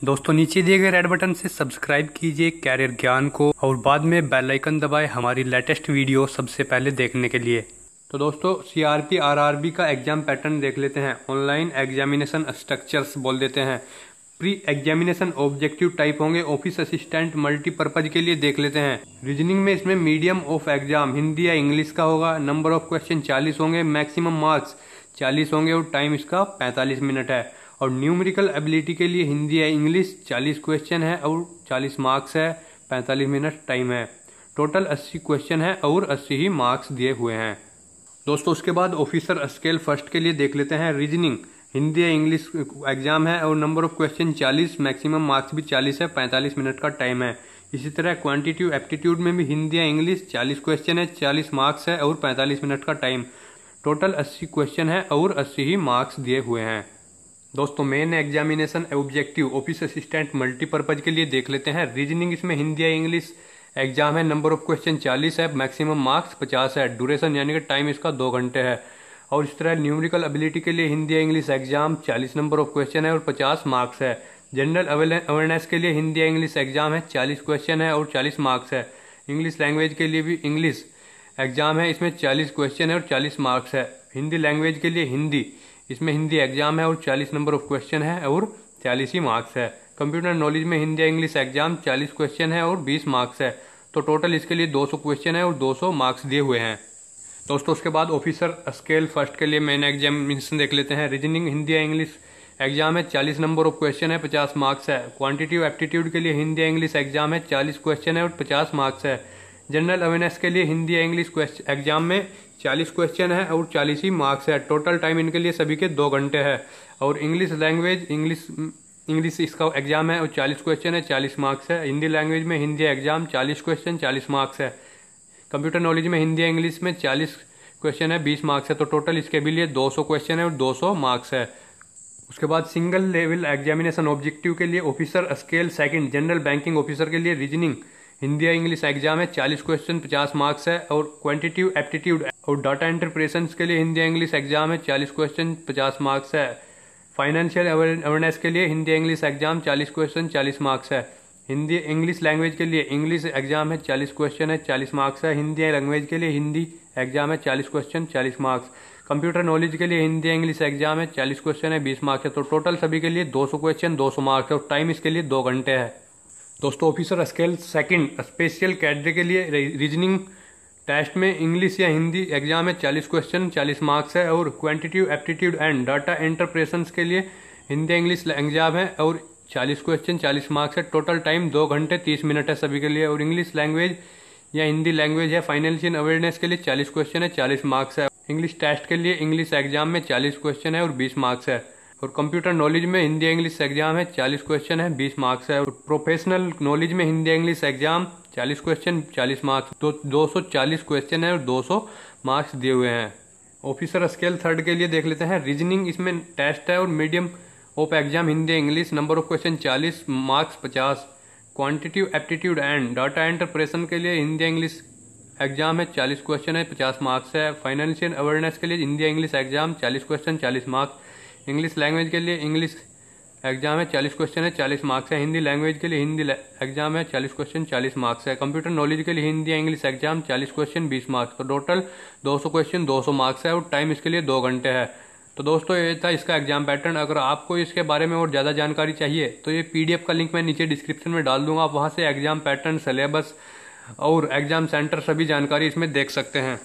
दोस्तों नीचे दिए गए रेड बटन से सब्सक्राइब कीजिए कैरियर ज्ञान को और बाद में बेल आइकन दबाएं हमारी लेटेस्ट वीडियो सबसे पहले देखने के लिए। तो दोस्तों सीआरपी आरआरबी का एग्जाम पैटर्न देख लेते हैं। ऑनलाइन एग्जामिनेशन स्ट्रक्चर्स बोल देते हैं। प्री एग्जामिनेशन ऑब्जेक्टिव टाइप होंगे। ऑफिस असिस्टेंट मल्टीपर्पज के लिए देख लेते हैं। रीजनिंग में इसमें मीडियम ऑफ एग्जाम हिंदी या इंग्लिश का होगा। नंबर ऑफ क्वेश्चन 40 होंगे। मैक्सिमम मार्क्स 40 होंगे और टाइम इसका 45 मिनट है। और न्यूमेरिकल एबिलिटी के लिए हिंदी या इंग्लिश 40 क्वेश्चन है और 40 मार्क्स है, 45 मिनट टाइम है। टोटल 80 क्वेश्चन है और 80 ही मार्क्स दिए हुए हैं। दोस्तों उसके बाद ऑफिसर स्केल फर्स्ट के लिए देख लेते हैं। रीजनिंग हिंदी या इंग्लिश एग्जाम है और number of question 40, maximum marks भी 40 है, 45 मिनट का टाइम है। इसी तरह क्वांटिटिव एप्टीट्यूड में भी हिंदी या इंग्लिश 40 क्वेश्चन है, 40 मार्क्स है और 45 मिनट का टाइम। टोटल 80 क्वेश्चन है और 80 ही मार्क्स दिए हुए हैं। दोस्तों main examination objective office assistant multipurpose के लिए देख लेते हैं। रीजनिंग इसमें हिंदी या इंग्लिश एग्जाम है। नंबर ऑफ क्वेश्चन 40 है, मैक्सिमम मार्क्स 50 है। ड्यूरेशन यानी कि टाइम इसका 2 घंटे है। और इस तरह न्यूमेरिकल एबिलिटी के लिए हिंदी या English exam 40 number of question है और 50 मार्क्स है। जनरल अवेयरनेस के लिए हिंदी या इंग्लिश एग्जाम है, 40 क्वेश्चन है और 40 मार्क्स है। इंग्लिश लैंग्वेज के लिए भी इंग्लिश एग्जाम है, इसमें 40 क्वेश्चन है और 40 मार्क्स है। हिंदी लैंग्वेज के लिए हिंदी, इसमें हिंदी एग्जाम है और 40 नंबर ऑफ क्वेश्चन है और 40 ही मार्क्स है। कंप्यूटर नॉलेज में हिंदी या इंग्लिश एग्जाम 40 क्वेश्चन है और 20 मार्क्स है। तो टोटल इसके लिए 200 क्वेश्चन है और 200 मार्क्स दिए हुए हैं। दोस्तों उसके बाद ऑफिसर स्केल फर्स्ट के लिए मेन एग्जामिनेशन देख लेते हैं। रीजनिंग हिंदी या इंग्लिश एग्जाम है, 40 नंबर ऑफ क्वेश्चन है, 50 मार्क्स है। क्वांटिटिव एप्टीट्यूड के लिए हिंदी या इंग्लिश एग्जाम है, 40 क्वेश्चन है और 50 मार्क्स है। जनरल अवेयरनेस के लिए हिंदी या इंग्लिश एग्जाम में 40 क्वेश्चन है और 40 ही मार्क्स है। टोटल टाइम इनके लिए सभी के 2 घंटे है। और इंग्लिश लैंग्वेज इंग्लिश इसका एग्जाम है और 40 क्वेश्चन है, 40 मार्क्स है। हिंदी लैंग्वेज में हिंदी एग्जाम 40 क्वेश्चन, 40 मार्क्स है। कंप्यूटर नॉलेज में हिंदी या इंग्लिश में 40 क्वेश्चन है, 20 मार्क्स है। तो टोटल इसके भी लिए 200 क्वेश्चन है और 200 मार्क्स है। उसके बाद सिंगल लेवल एग्जामिनेशन ऑब्जेक्टिव के लिए officer scale second general banking officer के लिए रीजनिंग हिंदी या इंग्लिश एग्जाम है, 40 क्वेश्चन, 50 मार्क्स है। और क्वांटिटिव एप्टीट्यूड और डाटा इंटरप्रेशंस के लिए हिंदी या इंग्लिश एग्जाम है, 40 क्वेश्चन, 50 मार्क्स है। फाइनेंशियल अवेयरनेस के लिए हिंदी या इंग्लिश एग्जाम 40 क्वेश्चन, 40 मार्क्स है। हिंदी इंग्लिश लैंग्वेज के लिए इंग्लिश एग्जाम है, 40 क्वेश्चन है, 40 मार्क्स है। हिंदी लैंग्वेज के लिए हिंदी एग्जाम है, 40 क्वेश्चन, 40 मार्क्स। कंप्यूटर नॉलेज के लिए हिंदी या इंग्लिश एग्जाम है, 40 क्वेश्चन है, 20 मार्क्स है। तो टोटल सभी के लिए 200 क्वेश्चन, 200 मार्क्स है और टाइम इसके लिए 2 घंटे है। दोस्तों officer scale second special cadre के लिए रीजनिंग टेस्ट में इंग्लिश या हिंदी एग्जाम है, 40 क्वेश्चन, 40 मार्क्स है। और क्वांटिटिव एप्टीट्यूड एंड डाटा इंटरप्रेशंस के लिए हिंदी इंग्लिश एग्जाम है और 40 क्वेश्चन, 40 मार्क्स है। टोटल टाइम 2 घंटे 30 मिनट है सभी के लिए। और इंग्लिश लैंग्वेज या हिंदी लैंग्वेज है फाइनेंशियल अवेयरनेस के लिए 40 क्वेश्चन है, 40 मार्क्स है। इंग्लिश टेस्ट के लिए इंग्लिश एग्जाम में 40 क्वेश्चन है और 20 मार्क्स है। और कंप्यूटर नॉलेज में हिंदी इंग्लिश एग्जाम है, 40 क्वेश्चन है, 20 मार्क्स है। और प्रोफेशनल नॉलेज में Hindi English exam 40 question, 40 marks. तो 240 क्वेश्चन है और 200 मार्क्स दिए हुए हैं। ऑफिसर स्केल थर्ड के लिए देख लेते हैं। रीजनिंग इसमें टेस्ट है और medium of exam Hindi English, number of question 40, marks 50। Quantitative aptitude and data interpretation के लिए हिंदी इंग्लिश एग्जाम है, 40 क्वेश्चन है, 50 मार्क्स है। फाइनेंशियल अवेयरनेस के लिए Hindi English exam 40 question, 40 marks. English language के लिए इंग्लिश एग्जाम है, 40 क्वेश्चन है, 40 मार्क्स है। हिंदी लैंग्वेज के लिए हिंदी एग्जाम है, 40 क्वेश्चन, 40 मार्क्स है। कंप्यूटर नॉलेज के लिए हिंदी या इंग्लिश एग्जाम 40 क्वेश्चन, 20 मार्क्स। तो टोटल 200 क्वेश्चन, 200 मार्क्स है और टाइम इसके लिए 2 घंटे है। तो दोस्तों ये था इसका एग्जाम पैटर्न। अगर आपको इसके बारे में और ज़्यादा जानकारी चाहिए तो ये PDF का लिंक मैं नीचे डिस्क्रिप्शन में डाल दूंगा। आप वहाँ से एग्जाम पैटर्न, सिलेबस और एग्जाम सेंटर सभी जानकारी इसमें देख सकते हैं।